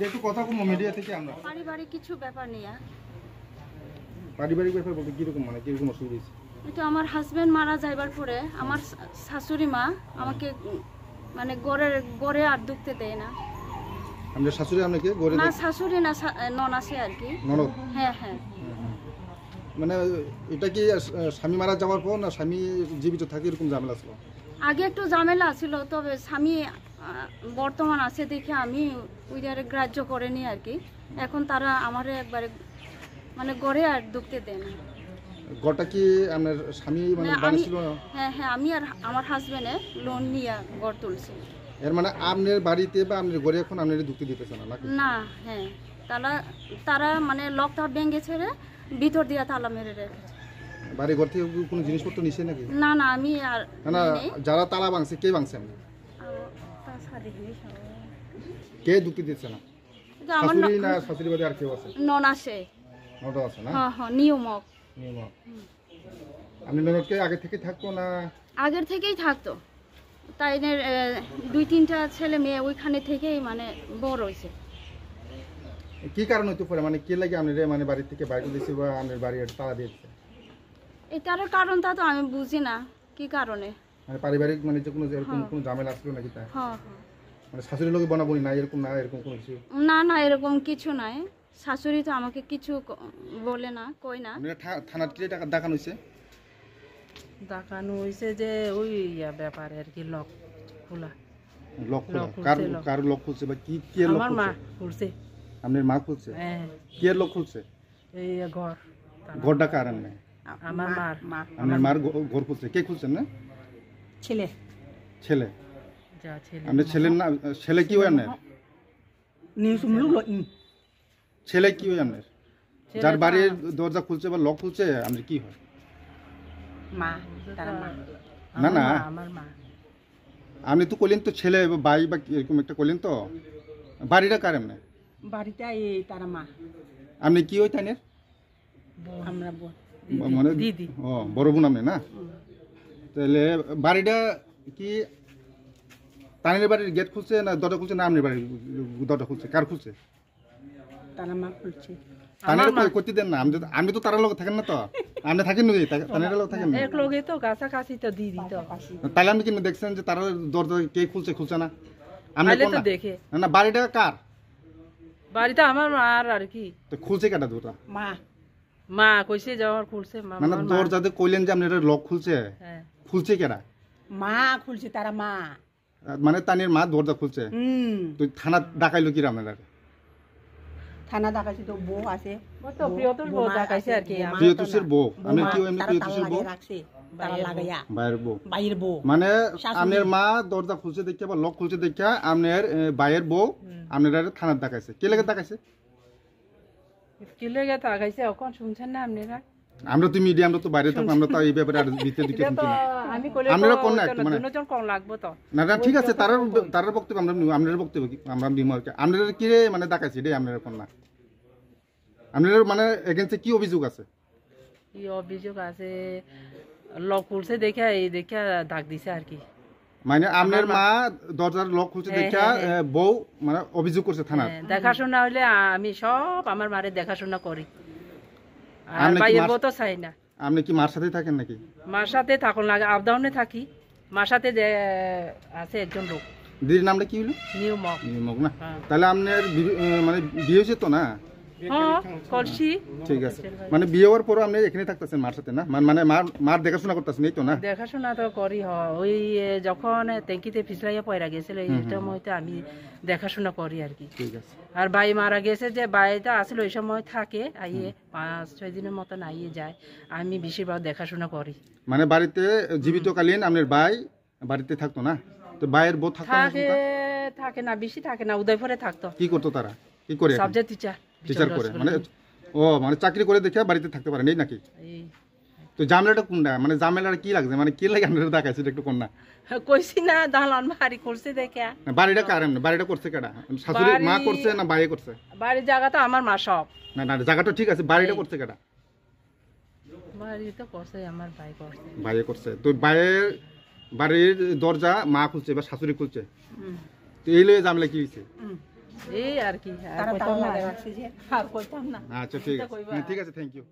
একটু কথা কম মিডিয়া থেকে আমরা পারিবারিক কিছু ব্যাপার নিয়ে। পারিবারিক ব্যাপার বলতে কিরকম মানে কিরকম অসুবিধা হয়েছে? এটা আমার হাজবেন্ড মারা যাইবার পরে আমার শাশুড়ি মা আমাকে মানে গড়ে আর ঢুকতে দেয় না। আমাদের শাশুড়ি আপনাকে গড়ে না শাশুড়ি না ননাসে আর কি। ননদ? হ্যাঁ হ্যাঁ। মানে এটা কি স্বামী মারা যাওয়ার পর না স্বামী জীবিত থাকে এরকম ঝামেলা ছিল? আগে একটু ঝামেলা ছিল, তবে স্বামী বর্তমান আছে দেখে আমি ওইটারে গ্রাহ্য করিনি আর কি। এখন তারা আমারে একবারে মানে গড়ে আর ঢুকতে দেয় না। গড়টা কি আপনার স্বামী মানে বানিয়েছিল? হ্যাঁ হ্যাঁ, আমি আর আমার হাজবেন্ডে লোন নিয়ে গড় তুলছি। এর মানে আপনার বাড়িতে বা আপনার ঘরে এখন আপনার ঢুকতে দিতেছে না নাকি? না, হ্যাঁ তারা মানে লকটা ভেঙে ছেড়ে ভিতর দিয়ে তালা মেরে রেখেছে। বাড়ি ঘর থেকে কোনো জিনিসপত্র নিছে নাকি? না না, আমি আর না যারা তালা ভাঙছে কে ভাঙছে? কে ঢুকতে দিচ্ছে না? শাশুড়ি না শাশুড়ি বাড়ি আর কেউ আছে? ননাসে। ননদ আছে না? হ্যাঁ হ্যাঁ, নিয়মক। আপনি ননদকে আগে থেকে থাকতো না? আগের থেকেই থাকতো। তাই 2-3টা ছেলে মেয়ে ওইখানে থেকেই মানে বড় হয়েছে। কি কারণ হইতে পারে মানে কে লাগে আপনার মানে বাড়ি থেকে বাইরে দিয়েছে বা আপনার বাড়ি তালা দিয়েছে? এটার কারণটা তো আমি বুঝি না কি কারণে। মানে পারিবারিক মানে যে কোনো এরকম কোনো ঝামেলা আসলো নাকি? তাই হ্যাঁ মানে শাশুড়ির লোকে বনাবনি না এরকম না এরকম কোনো কিছু? না না, এরকম কিছু নাই। শাশুড়ি তো আমাকে কিছু বলে না, কই না। থানার কি টাকা দেখানো হয়েছে? দেখানো হয়েছে যে ওই ব্যাপারে আর কি, লক খোলা। লক খোলা? কার লক খুলছে বা কি কে লক আমার মা খুলছে? খুলছে। আপনার মা খুলছে? হ্যাঁ। কে লক খুলছে? এই ঘর ঘরটা কার? এমনি আমার মা। আপনার মার ঘর খুলছে? কে খুলছেন? না ছেলে। ছেলে? যা ছেলে। আপনার ছেলের না ছেলে কি হয় আপনার? ছেলে কি হয় আপনার? যার বাড়ির দরজা খুলছে বা লক খুলছে আপনার কি হয়? মা। তার মা। না না, আমার মা। আপনি তো কইলেন তো ছেলে বা ভাই বা এরকম একটা কইলেন তো, বাড়িটা কার? এমনি বাড়িটা এই তার মা। আপনি কি হই তাইনের? আমরা বোন মানে দিদি। ও বড় বোন আপনি না? তাহলে বাড়িটা কি তাইনের বাড়ির গেট খুলছে না দরজা খুলছে না আপনার বাড়ির দরজা খুলছে? কার খুলছে? তার মা খুলছে। তাইনের করতে দেন না? আমি তো তার লোক থাকেন না তো? আপনি থাকেন নাকি তাইনের লোক থাকেন না? এক লোকে তো কাছাকাছি তো দিদি তো। তাহলে আপনি কিন্তু দেখছেন যে তার দরজা কে খুলছে খুলছে না? আমি তো দেখে না বাড়িটা কার? বাড়িটা আমার মার আর কি। তো খুলছে কেটা দুটা? মা কইছে যাওয়ার খুলছে। মানে দরজাতে কইলেন যে আপনার লক খুলছে, খুলছে কেটা? মা খুলছে, তারা মা। মানে তানির মা দরজা খুলছে। তো থানা ডাকাইলো কি আপনার? থানা ডাকাইছে তো বউ আছে, তো প্রিয়তোষ বউ ডাকাইছে আর কি। প্রিয়তোষের বউ? আমি কি এমনি প্রিয়তোষের বউ? তারা লাগাইয়া বাইরের বউ মানে আপনার মা দরজা খুলছে দেখে বা লক খুলছে দেখে আপনার বাইরের বউ আপনার থানার ডাকাইছে। কে লেগে ডাকাইছে? কি লেগে ডাকাইছে এখন শুনছেন না আপনারা? আমরা তো মিডিয়া, আমরা তো বাইরে থাকবো, আমরা তো এই ব্যাপারে আর দিতে দিতে শুনছি না। আমি কইলে আপনারা কোন না একটু মানে দুজন কম লাগবে তো না না, ঠিক আছে তার বক্তব্য আমরা আপনার বক্তব্য কি আমরা নিব আর কি। আপনারা কি রে মানে ডাকাইছে রে আপনারা কোন না? আপনার মানে এগেইনস্টে কি অভিযোগ আছে? কি অভিযোগ আছে? লক খুলছে দেখে এই দেখে ডাক দিছে আর কি। মানে আপনার মা দরজার লক খুলছে দেখে বউ মানে অভিযোগ করছে থানা? দেখাশোনা হইলে আমি সব আমার মারে দেখাশোনা করি, আর বাইরের বউ তো চাই না। আপনি কি মার সাথে থাকেন নাকি? মার সাথে থাকুন লাগে, আপডাউনে থাকি। মার সাথে আছে একজন লোক। দিদির নামটা কি হলো? নিয়মক। নিয়মক না? তাহলে আপনার মানে বিয়ে হয়েছে তো না? হ্যাঁ করছি। ঠিক আছে, মানে বিয়ে হওয়ার পরও আপনি এখানে থাকতেছেন মার সাথে না? মানে মার দেখাশোনা করতেছেন এই তো না? দেখাশোনা তো করি। ওই যখন ট্যাঙ্কিতে ফিসলাইয়া পয়রা গেছিল এই সময়তে আমি দেখাশোনা করি আর কি। ঠিক আছে। আর ভাই মারা গেছে যে ভাইটা আসলে ওই সময় থাকে, আইয়ে 5-6 দিনের মতন আইয়ে যায়। আমি বেশিরভাগ দেখাশোনা করি। মানে বাড়িতে জীবিতকালীন আপনার ভাই বাড়িতে থাকতো না? তো ভাইয়ের বউ থাকে না, বেশি থাকে না, উদয়পুরে থাকতো। কি করতো তারা? কি করে? সাবজেক্ট টিচার করে মানে মানে চাকরি করে দেখে বাড়িতে থাকতে পারেন এই নাকি? তো ঝামেলাটা কোনটা? মানে ঝামেলাটা কি লাগছে মানে কি লাগে আপনারা দেখাইছে একটু কোন না? কইছি না দালান বাড়ি করছে দেখে। বাড়িটা কার? এমনি বাড়িটা করছে কেডা? শাশুড়ি মা করছে না ভাই করছে? বাড়ির জায়গা তো আমার মা সব। না না, জায়গাটা ঠিক আছে, বাড়িটা করছে কেডা? বাড়ি তো করছে আমার ভাই করছে। ভাই করছে। তো ভাইয়ের বাড়ির দরজা মা খুলছে বা শাশুড়ি খুলছে, তো এই লয়ে ঝামেলা কি হয়েছে? এই আর কি আর তারা কইতাম তালা না। রাখছে যে আর কইতাম না আচ্ছা ঠিক আছে, ঠিক আছে, থ্যাংক ইউ।